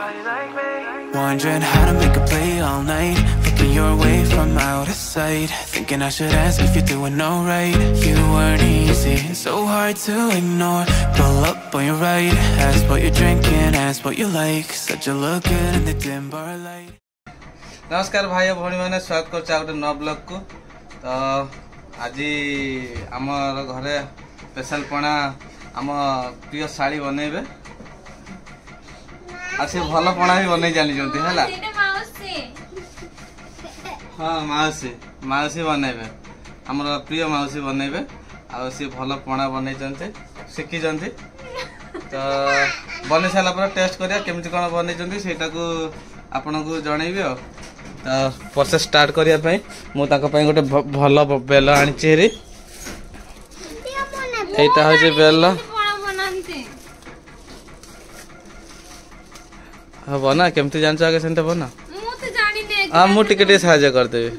Wondering how to make a play all night, looking your way from out of sight, thinking I should ask if you're doing alright. You weren't easy, so hard to ignore. Pull up on your right, ask what you're drinking, ask what you like. Said you look good in the dim bar light. नमस्कार भाई भौणी मैंने स्वागत कर गोटे नव blog को। तो आज आमर घरे स्पेशल पणा आम प्रिय शाड़ी बनइबे आसी भल पणा भी बनई जानी जंती हला। हां माउसी माउसी बनइबे हमर प्रिय माउसी बनइबे आ सी भल पणा बनई जंती सिखी जंती। तो बने साला पर टेस्ट करिया केमिति कोन बनई जंती सेटा को आपन को जणैबे। तो प्रोसेस स्टार्ट करिया पई मु ताको पई गोटे भल बेल आनी चेरी एटा हो जे बेल हां बना केमती जानछ आगे सेंते बना मु तो जानि ने हां मु टिके सहायता कर देबे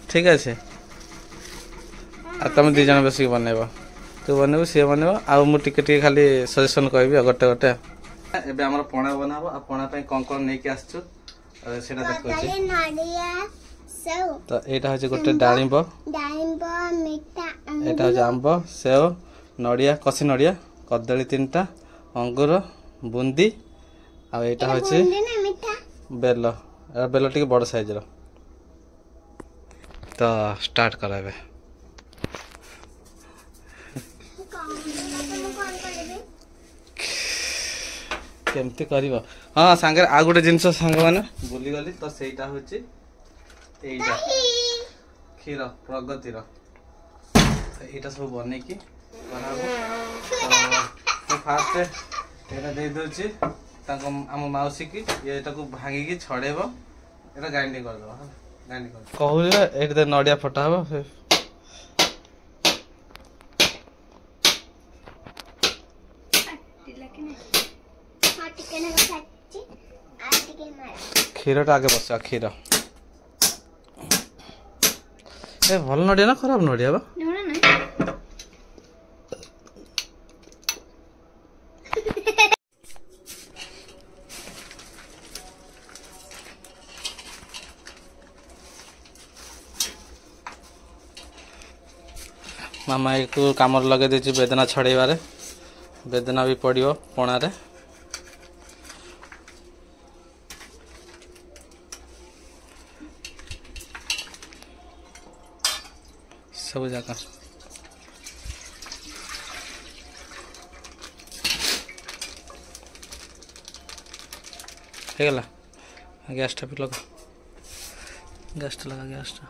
ठीक আছে। आ तुम दी जन बेसी बनेबो तू बनेबो से बनेबो आ मु टिके खाली सजेशन कहबी गोटे गोटे। एबे हमर पणा बनाबो आ पणा पई कोन नै के आछछु सेटा देखो छी। तो एटा हो जे गोटे डाळिंब मिठा एटा हो जे आंब सेव नडिया कसी नडिया कदली 3टा अंगूर बुंदी आ एटा हो जे बेल बेल टिके बड़ साइज रो। तो स्टार्ट कराबे केमती करिवो। हां सांगे आ गोटे जिंस सांग माने बोली गली तो सेटा होची एटा खीर प्रगति रो एटा सब बने की बनाबो। तो फास्ट एटा दे दोची ताको हम माउसी की एटा को भांगी की छडेबो एटा ग्राइंडिंग कर दो ग्राइंडिंग कर कहूले एटा नडिया फटा हबो क्षीर आगे बस क्षीर ए भल नडिया ना खराब नडिया बा मामा को काम लगे देछि बेदना छड़ेबारे बेदना भी पड़ियो पणा रे। सब जगह हो गला गैस टा भी लगा गैस टा लगा गैस टा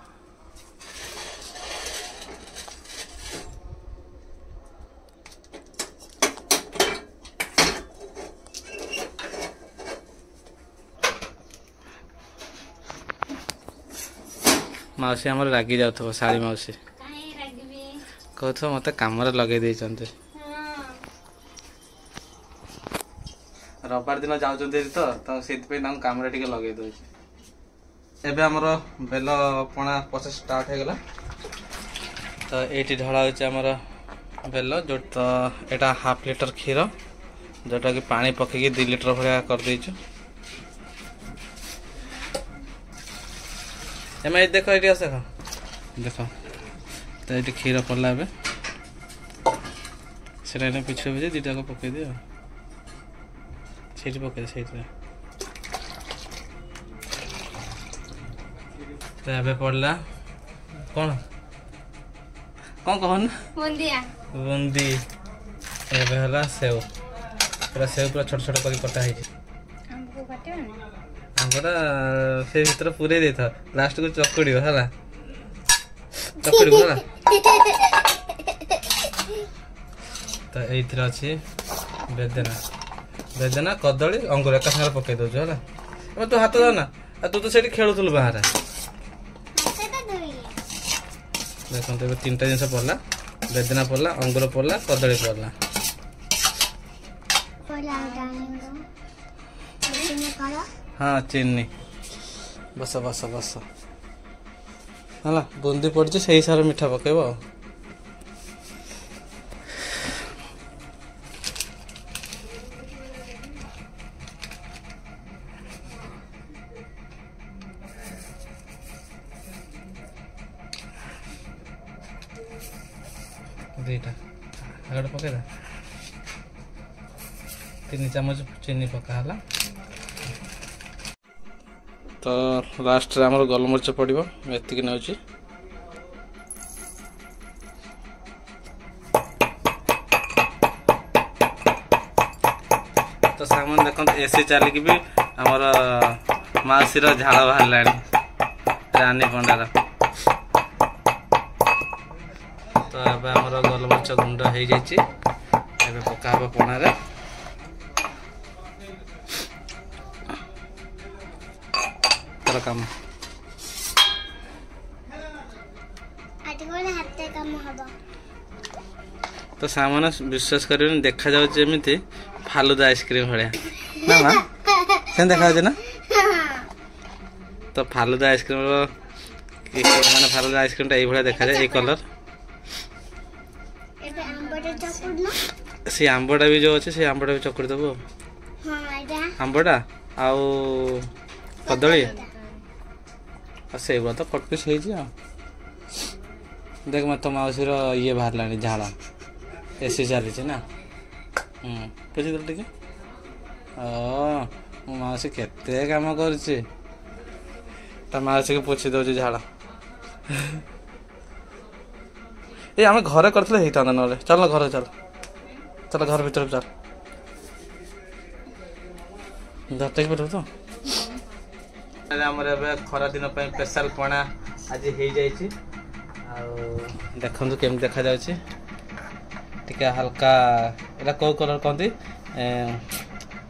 माउसी हमर रागी जाउथो साड़ी माउसी कहथो मते काम रे लगे दे चंते रविवार दिन जाउ चंते तो सेति पे नाम काम रे टिके लगे दो। एबे हमर बेल पणा प्रोसेस स्टार्ट हे गला। तो एटी ढळा होचे हमर बेल जो तो एटा हाफ लीटर खीर जोटा कि पानी पके 2 लीटर भलिया कर देछु। एमे देखो एटी आसे देखो तो ये क्षीर पड़ला से पिछले बजे दुटा को पकई दियो पकई से तो पड़ला कौन कौन कहन बुंदी एबे सेव पूरा सेव पूरा छोट छोट कर कटा है आंगोटा से भीतर पूरे दे था लास्ट को चकड़ी हला चकड़ी हला। तो एथर अछि बेदना बेदना कदली अंगूर एक संगे पकई दो हला अब तू हाथ दो ना तू तो सेठी खेलुथुल बाहर देखो तो 3टा जिंस पड़ला बेदना पड़ला अंगूर पड़ला कदली पड़ला हाँ चीनी बस बस बस है बुंदी पड़ी से हिसाब से मीठा पकेब। दुईटा आगे पकईदा 3 चामच चीनी पकाला तो लास्ट रे हमर गोलमरिच पड़िबो एतिक नउची तो सामान देखो एसी चलिक भी आमर माउसीर झाड़ बाहर रानी पंडार तो अब आमर गोलमरिच गुंड हो जाए पका पणार तर काम तो सामान विश्वास कर देखा जाती फालुदा आइसक्रीम भाया ना माँ से देखा ना तो फालुदा आइसक्रीम माने फालुदा आइसक्रीम टा ये देखा जाए ये कलर से आंबटा भी जो अच्छे से आंबटा भी चकुड़ी देव आंबटा आउ कदली से तो कटपिस हो देख मत मौसी ये बाहर लानी झाड़ा एसी चली ना बुझी टे मौसी केते काम कर मौसी को पोछी दौर झाड़ा ये आम घरे करता ना चल घर चल चल घर भर चल धरते पड़ो तो खरा दिन स्पेशल पणा आज हो जाए देखु केम देखा जाए हल्का एटा कौ कलर कहते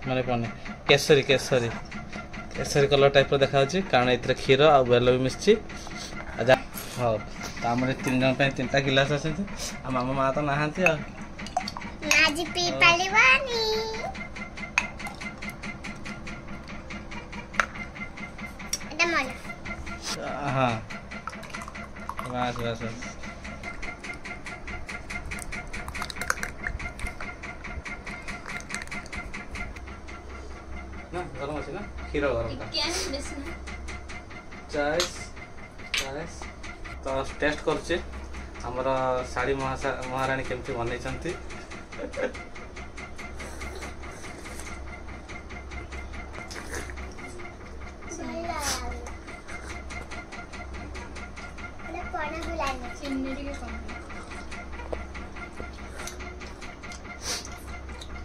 माने पड़े केसरी केसरी केसरी कलर टाइप देखा कारण ये क्षीर आ बेल भी मिसी हाँ तो आम 3 जन 3टा गिलास आस मामा माँ तो नहांती हाँ बस बस ना गरम अच्छे ना क्षीर गरम तो टेस्ट करछे हमर साड़ी महारानी केमती बनै छंती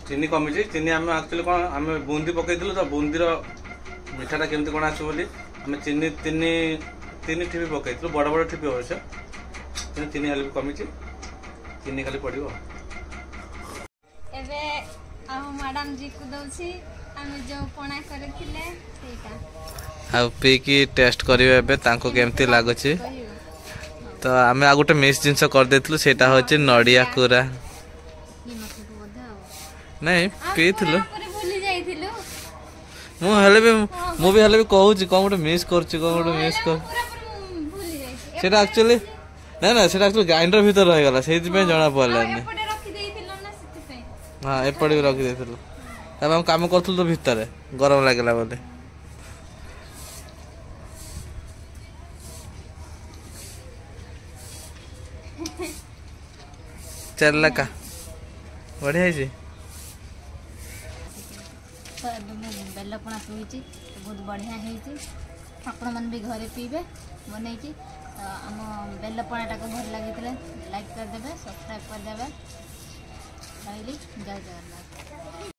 चीनी कमी चीनी आम एक्चुअली कौन आम बूंदी पकईलु तो बूंदीर मिठाटा केमती कौन आस आम चीनी 3 ठीपी पकईलु बड़ बड़ ठीपी अवश्य चीनी हेल्प कमी चीनी खाली पड़ो मैडम जी को दउछि आमे जो पणा करथिले सेटा आ पी की टेस्ट करिवे तांको केमती लागुछि तो आम आ गोटे मिस जिनस कर देथिलु सेटा होछि नडिया कुरा नहीं पीथिलु मु भी हेले भी कहूछि कोन गोटे मिस करछि कोन गोटे मिस कर सेटा एक्चुअली ना ना सेटा एक्चुअली ग्राइंडर भीतर रह गला सेति पे जणा पड़लानी हाँ एपटे भी रखी देथिलु तब हम काम करथुल तो भीतर गरम लागला बोले चलला का बढ़िया है तो बेल पणा पीची बहुत बढ़िया है आपण मन भी घरे पीबे बनै की आम बेल पणाटा को भल लगी लाइक कर देबे सब्सक्राइब कर देबे जय जगन्नाथ।